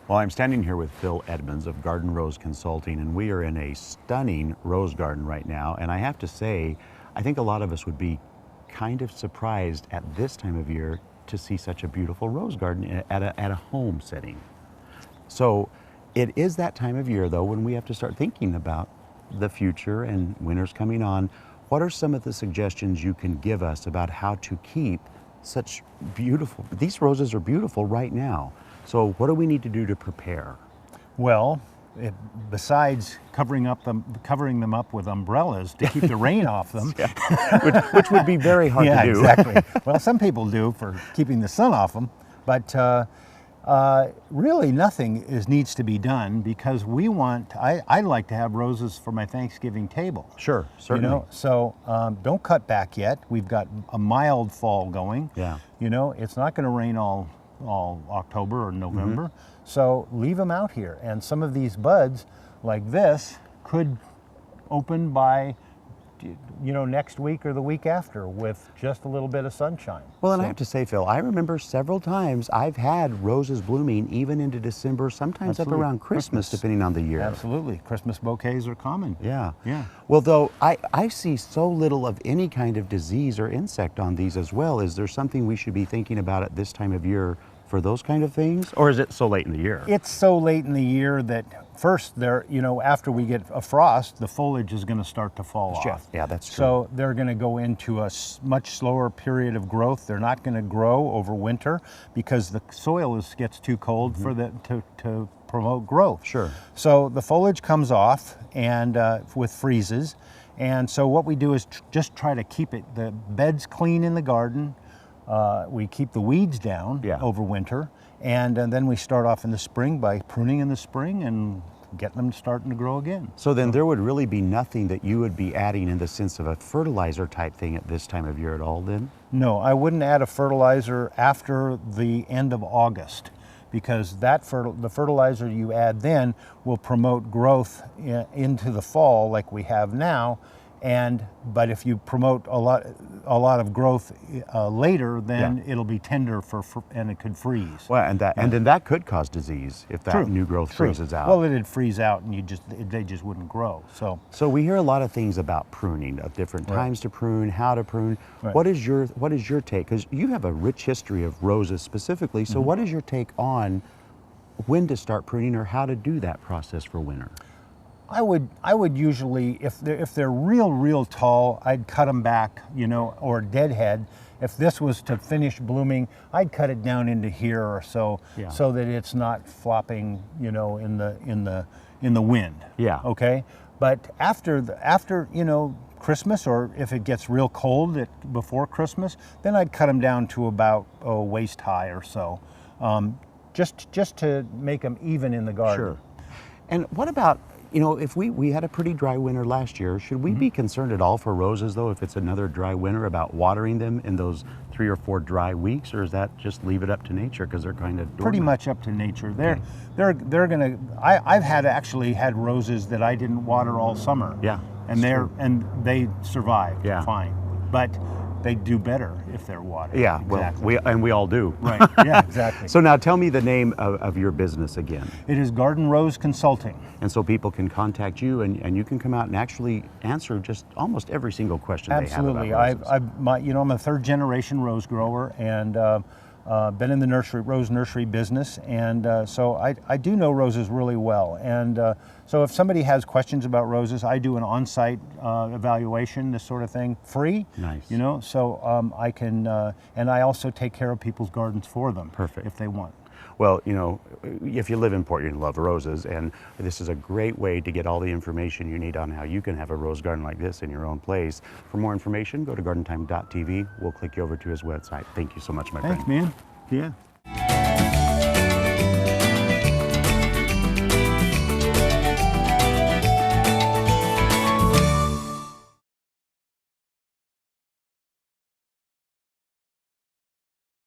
Well, I'm standing here with Phil Edmonds of Garden Rose Consulting, and we are in a stunning rose garden right now. And I have to say, I think a lot of us would be kind of surprised at this time of year to see such a beautiful rose garden at a home setting. So it is that time of year, though, when we have to start thinking about the future and winter's coming on. What are some of the suggestions you can give us about how to keep such beautiful, these roses are beautiful right now. So what do we need to do to prepare? Well, besides covering them up with umbrellas to keep the rain off them, which would be very hard to do. Exactly. Well, some people do for keeping the sun off them, but really nothing needs to be done because I like to have roses for my Thanksgiving table. Sure, certainly. You know, so don't cut back yet. We've got a mild fall going. Yeah. You know, it's not going to rain all October or November. So leave them out here. And some of these buds like this could open by, you know, next week or the week after with just a little bit of sunshine. Well, and I have to say, Phil, I remember several times I've had roses blooming even into December, sometimes Absolutely. up around Christmas, depending on the year. Absolutely. Christmas bouquets are common. Yeah. Yeah. Well, though, I see so little of any kind of disease or insect on these as well. Is there something we should be thinking about at this time of year for those kind of things? Or is it so late in the year? It's so late in the year that first, after we get a frost, the foliage is going to start to fall off. Yeah, that's true. So they're going to go into a much slower period of growth. They're not going to grow over winter because the soil gets too cold for to promote growth. Sure. So the foliage comes off and with freezes. And so what we do is just try to keep the beds clean in the garden. We keep the weeds down over winter, and then we start off in the spring by pruning in the spring and getting them starting to grow again. So then there would really be nothing that you would be adding in the sense of a fertilizer type thing at this time of year at all then? No, I wouldn't add a fertilizer after the end of August because the fertilizer you add then will promote growth into the fall like we have now. But if you promote a lot of growth later, then it'll be tender and it could freeze. Well, and then that could cause disease if that new growth freezes out. Well, it'd freeze out and they just wouldn't grow. So we hear a lot of things about pruning, of different times to prune, how to prune. Right. What is your take? Because you have a rich history of roses specifically. So what is your take on when to start pruning or how to do that process for winter? I would usually, if they're real tall, I'd cut them back, or deadhead. If this was to finish blooming, I'd cut it down into here or so, so that it's not flopping, in the wind. Yeah. Okay. But after Christmas, or if it gets real cold before Christmas, then I'd cut them down to about waist high or so, just to make them even in the garden. Sure. And what about, if we had a pretty dry winter last year, should we be concerned at all for roses, though, if it's another dry winter, about watering them in those 3 or 4 dry weeks, or is that just leave it up to nature because they're kind of dormant? Pretty much up to nature. They're gonna. I've actually had roses that I didn't water all summer. Yeah, and they survived fine, but they do better if they're watered. Yeah, exactly. well, we all do. Right. Yeah, exactly. So now tell me the name of your business again. It is Garden Rose Consulting. And so people can contact you, and you can come out and actually answer just almost every single question they have about roses. I'm a third generation rose grower, and been in the rose nursery business, and so I do know roses really well. And so if somebody has questions about roses, I do an on-site evaluation, this sort of thing, free. Nice. So I can, and I also take care of people's gardens for them. Perfect. If they want. Well, if you live in Port, you're going to love roses, and this is a great way to get all the information you need on how you can have a rose garden like this in your own place. For more information, go to gardentime.tv. We'll click you over to his website. Thank you so much, my friend. Thanks, man. Yeah.